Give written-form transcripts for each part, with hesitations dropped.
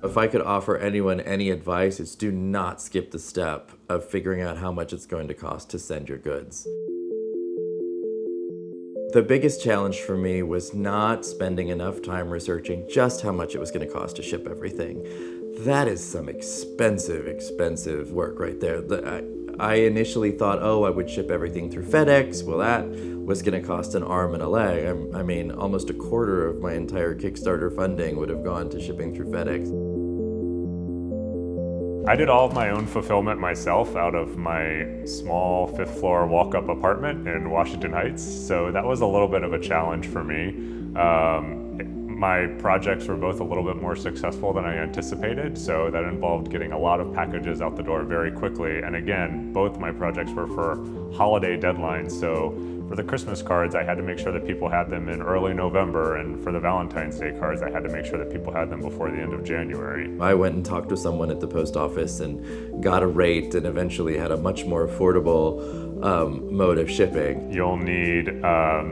If I could offer anyone any advice, it's do not skip the step of figuring out how much it's going to cost to send your goods. The biggest challenge for me was not spending enough time researching just how much it was going to cost to ship everything. That is some expensive work right there. I initially thought, I would ship everything through FedEx. Well, that was going to cost an arm and a leg. I mean, almost a quarter of my entire Kickstarter funding would have gone to shipping through FedEx. I did all of my own fulfillment myself out of my small 5th floor walk-up apartment in Washington Heights, so that was a little bit of a challenge for me. My projects were both a little bit more successful than I anticipated, so that involved getting a lot of packages out the door very quickly. And again, both my projects were for holiday deadlines, so for the Christmas cards, I had to make sure that people had them in early November, and for the Valentine's Day cards, I had to make sure that people had them before the end of January. I went and talked to someone at the post office and got a rate and eventually had a much more affordable mode of shipping. You'll need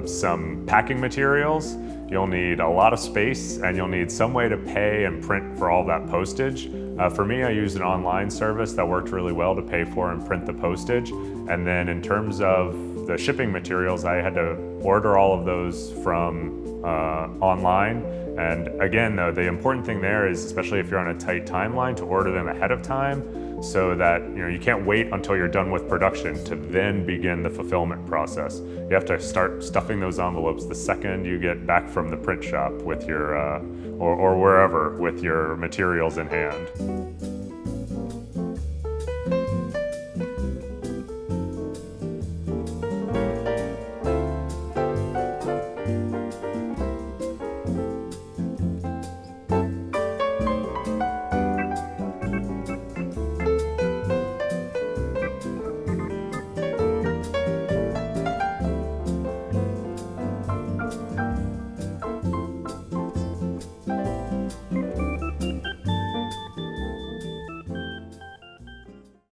some packing materials, you'll need a lot of space, and you'll need some way to pay and print for all that postage. For me, I used an online service that worked really well to pay for and print the postage. And then in terms of the shipping materials, I had to order all of those from online. And again, though, the important thing there is, especially if you're on a tight timeline, to order them ahead of time so that you can't wait until you're done with production to then begin the fulfillment process. You have to start stuffing those envelopes the second you get back from the print shop with your, or wherever, with your materials in hand.